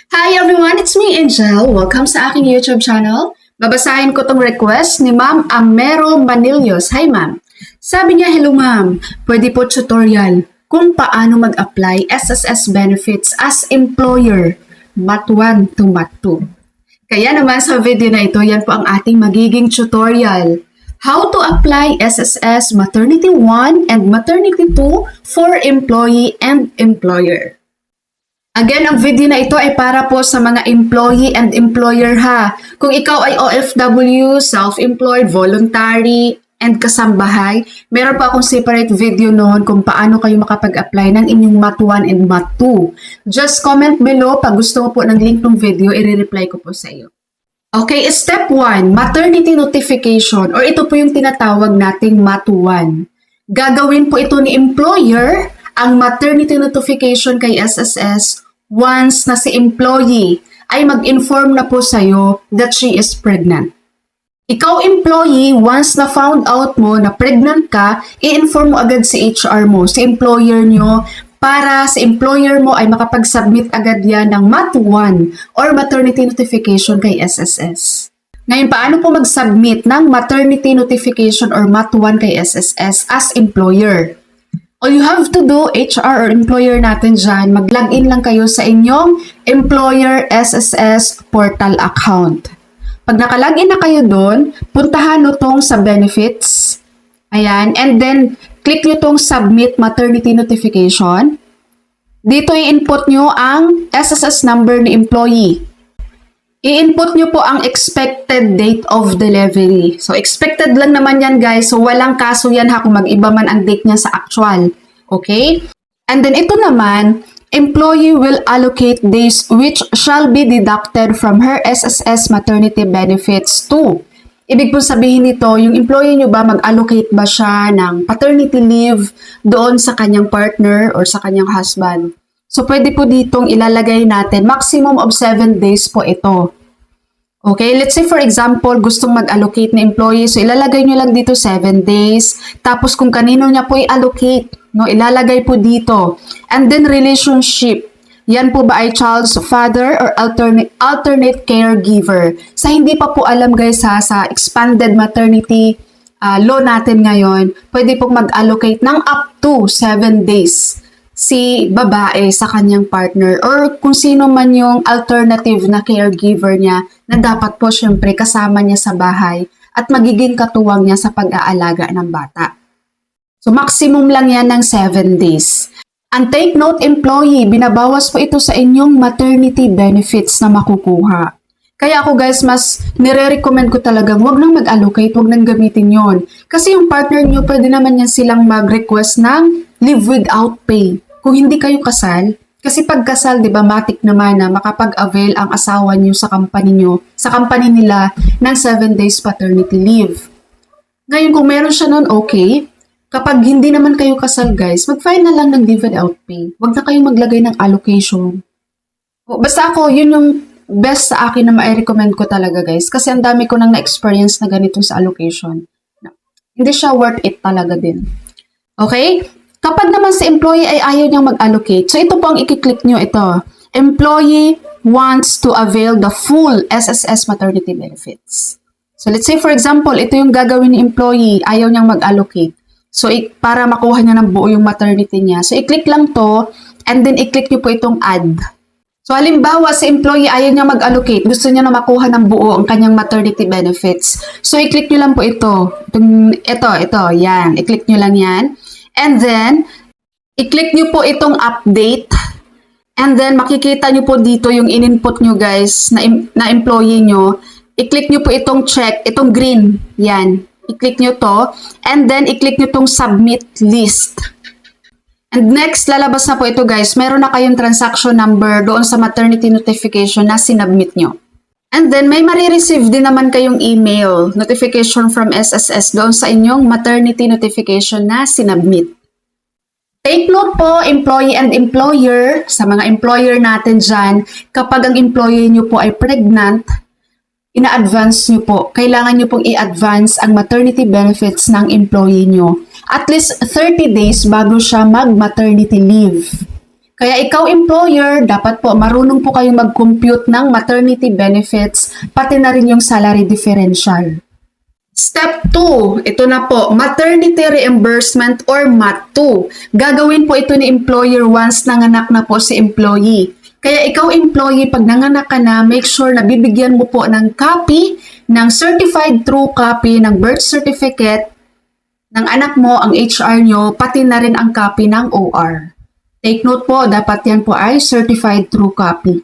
Hi everyone, it's me Angel. Welcome sa aking YouTube channel. Babasahin ko tong request ni Ma'am Amero Manilios. Hi ma'am. Sabi niya, hello ma'am, pwede po tutorial kung paano mag-apply SSS benefits as employer, Mat 1 to Mat 2. Kaya naman sa video na ito, yan po ang ating magiging tutorial. How to apply SSS Maternity 1 and Maternity 2 for employee and employer. Again, ang video na ito ay para po sa mga employee and employer ha. Kung ikaw ay OFW, self-employed, voluntary, and kasambahay, meron pa akong separate video noon kung paano kayo makapag-apply ng inyong Mat 1 and Mat 2. Just comment below pag gusto mo po ng link ng video, i-reply ko po sa iyo. Okay, step 1, maternity notification or ito po yung tinatawag nating Mat 1. Gagawin po ito ni employer ang maternity notification kay SSS once na si employee ay mag-inform na po sa'yo that she is pregnant. Ikaw employee, once na found out mo na pregnant ka, i-inform mo agad si HR mo, si employer nyo, para si employer mo ay makapag-submit agad yan ng Mat 1 or maternity notification kay SSS. Ngayon, paano po mag-submit ng maternity notification or Mat 1 kay SSS as employer? All you have to do, HR or employer natin dyan, mag-login lang kayo sa inyong employer SSS portal account. Pag nakalagin na kayo doon, puntahan nyo tong sa benefits. Ayan. And then, click nyo tong submit maternity notification. Dito i-input nyo ang SSS number ni employee. I-input nyo po ang expected date of delivery. So, expected lang naman yan guys. So, walang kaso yan ha kung mag-iba man ang date niya sa actual. Okay? And then, ito naman, employee will allocate days which shall be deducted from her SSS maternity benefits to. Ibig po sabihin nito, yung employee nyo ba mag-allocate ba siya ng paternity leave doon sa kanyang partner or sa kanyang husband? So, pwede po ditong ilalagay natin, maximum of 7 days po ito. Okay, let's say for example, gustong mag-allocate na employee. So, ilalagay nyo lang dito 7 days. Tapos, kung kanino niya po i-allocate, no, ilalagay po dito. And then, relationship. Yan po ba ay child's father or alternate caregiver? Sa hindi pa po alam guys ha, sa expanded maternity law natin ngayon, pwede po mag-allocate ng up to 7 days si babae sa kanyang partner or kung sino man yung alternative na caregiver niya na dapat po syempre kasama niya sa bahay at magiging katuwang niya sa pag-aalaga ng bata. So maximum lang yan ng 7 days. And take note employee, binabawas po ito sa inyong maternity benefits na makukuha. Kaya ako guys, mas nire-recommend ko talagang wag nang mag-allocate, wag nang gamitin yon. Kasi yung partner nyo, pwede naman yan silang mag-request ng leave without pay. Kung hindi kayo kasal, kasi pag kasal, di ba, matik naman na makapag-avail ang asawa nyo sa company nila ng 7 days paternity leave. Ngayon, kung meron siya nun, okay. Kapag hindi naman kayo kasal, guys, mag-file na lang ng leave without pay. Huwag na kayong maglagay ng allocation. Basta ako, yun yung best sa akin na ma-recommend ko talaga, guys. Kasi ang dami ko nang na-experience na ganito sa allocation. Hindi siya worth it talaga din. Okay? Kapag naman si employee ay ayaw niyang mag-allocate, so ito po ang i-click nyo ito. Employee wants to avail the full SSS maternity benefits. So let's say for example, ito yung gagawin ni employee, ayaw niyang mag-allocate. So para makuha niya ng buo yung maternity niya. So i-click lang to and then i-click nyo po itong add. So halimbawa si employee ayaw niyang mag-allocate, gusto niya na makuha ng buo ang kanyang maternity benefits. So i-click nyo lang po ito. Ito, yan. I-click nyo lang yan. And then, i-click nyo po itong update. And then, makikita nyo po dito yung in-input nyo guys na employee nyo. I-click nyo po itong check, itong green. Yan. I-click nyo to. And then, i-click nyo itong submit list. And next, lalabas na po ito guys. Meron na kayong transaction number doon sa maternity notification na sinubmit nyo. And then, may marireceive din naman kayong email notification from SSS doon sa inyong maternity notification na sinubmit. Take note po, employee and employer, sa mga employer natin dyan, kapag ang employee nyo po ay pregnant, ina-advance nyo po. Kailangan nyo pong i-advance ang maternity benefits ng employee nyo. At least 30 days bago siya mag-maternity leave. Kaya ikaw employer, dapat po marunong po kayong mag-compute ng maternity benefits, pati na rin yung salary differential. Step 2, ito na po, maternity reimbursement or MAT2. Gagawin po ito ni employer once nanganak na po si employee. Kaya ikaw employee, pag nanganak ka na, make sure na bibigyan mo po ng copy, ng certified true copy ng birth certificate ng anak mo, ang HR nyo, pati na rin ang copy ng OR. Take note po, dapat yan po ay certified true copy.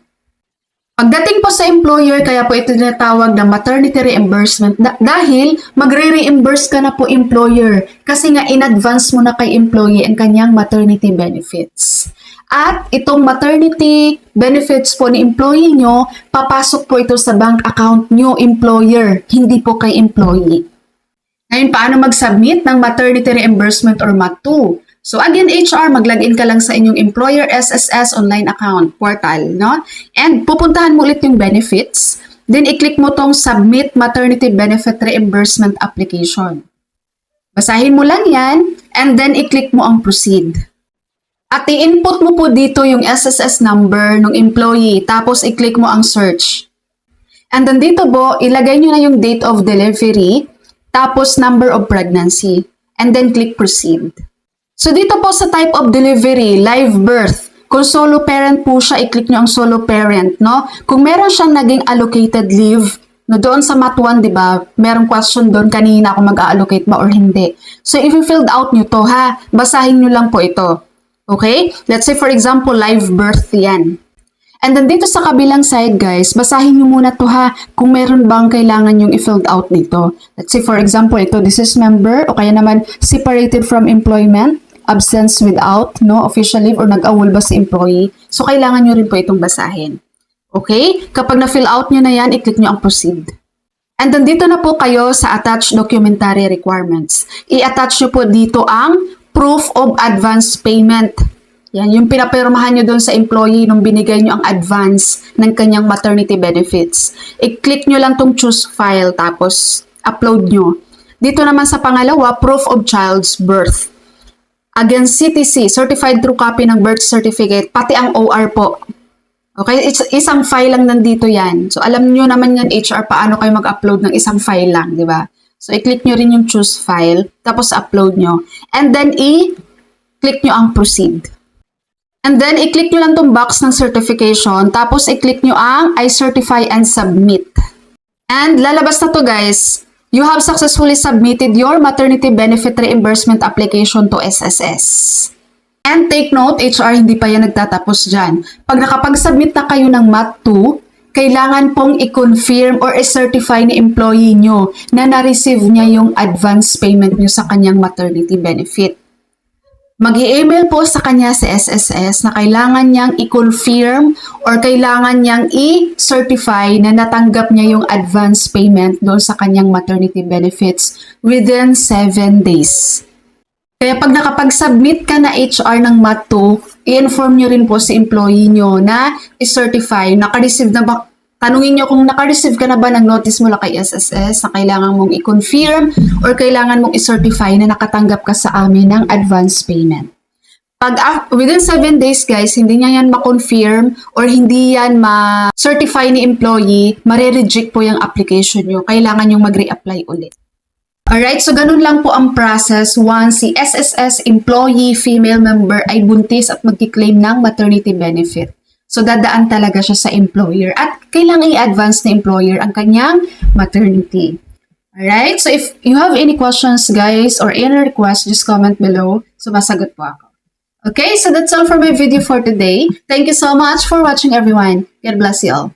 Pagdating po sa employer, kaya po ito tinatawag na maternity reimbursement dahil magre-reimburse ka na po employer kasi nga in advance mo na kay employee ang kanyang maternity benefits. At itong maternity benefits po ni employee nyo, papasok po ito sa bank account nyo employer, hindi po kay employee. Ngayon, paano mag-submit ng maternity reimbursement or MAT2? So again, HR, mag-login ka lang sa inyong employer SSS online account portal, no? And pupuntahan mo ulit yung benefits. Then i-click mo tong Submit Maternity Benefit Reimbursement Application. Basahin mo lang yan, and then i-click mo ang Proceed. At i-input mo po dito yung SSS number ng employee, tapos i-click mo ang Search. And then dito po, ilagay nyo na yung date of delivery, tapos number of pregnancy, and then click Proceed. So dito po sa type of delivery, live birth, kung solo parent po siya, i-click nyo ang solo parent, no? Kung meron siyang naging allocated leave, no, doon sa MAT1, di ba, merong question doon kanina kung mag-allocate ba or hindi. So if you filled out nyo to, ha, basahin nyo lang po ito. Okay? Let's say for example, live birth yan. And then dito sa kabilang side, guys, basahin nyo muna to, ha, kung meron bang kailangan yung i-filled out dito. Let's say for example, ito, this is member, o kaya naman separated from employment, absence without, no, official leave, or nag-awol ba si employee. So, kailangan nyo rin po itong basahin. Okay? Kapag na-fill out nyo na yan, i-click nyo ang Proceed. And then dito na po kayo sa Attach Documentary Requirements. I-attach nyo po dito ang Proof of Advance Payment. Yan, yung pinapirmahan nyo doon sa employee nung binigay nyo ang advance ng kanyang maternity benefits. I-click nyo lang tong Choose File, tapos upload nyo. Dito naman sa pangalawa, Proof of Child's Birth. Again, CTC, Certified True Copy ng Birth Certificate, pati ang OR po. Okay? Isang file lang nandito yan. So, alam nyo naman yan, HR, paano kayo mag-upload ng isang file lang, di ba? So, i-click nyo rin yung Choose File, tapos upload nyo. And then, i-click nyo ang Proceed. And then, i-click nyo lang tong box ng certification, tapos i-click nyo ang I certify and submit. And lalabas na to, guys. You have successfully submitted your maternity benefit reimbursement application to SSS. And take note, HR, hindi pa yan nagtatapos dyan. Pag nakapag-submit na kayo ng MAT2, kailangan pong i-confirm or i-certify ni employee nyo na na-receive niya yung advance payment nyo sa kanyang maternity benefit. Mag-i-email po sa kanya sa SSS na kailangan niyang i-confirm or kailangan niyang i-certify na natanggap niya yung advance payment doon sa kanyang maternity benefits within 7 days. Kaya pag nakapag-submit ka na HR ng MAT2, i-inform nyo rin po si employee nyo na i-certify, naka-receive na ba. Tanungin nyo kung naka-receive ka na ba ng notice mula kay SSS na kailangan mong i-confirm or kailangan mong i-certify na nakatanggap ka sa amin ng advance payment. Pag within 7 days, guys, hindi niya yan ma-confirm or hindi yan ma-certify ni employee, mare-reject po yung application nyo. Kailangan yung mag-re-apply ulit. Alright, so ganun lang po ang process once si SSS employee female member ay buntis at magki-claim ng maternity benefit. So, dadaan talaga siya sa employer at kailangan i-advance na employer ang kanyang maternity. Alright? So, if you have any questions, guys, or any requests, just comment below. So, masagot po ako. Okay? So, that's all for my video for today. Thank you so much for watching, everyone. God bless you all.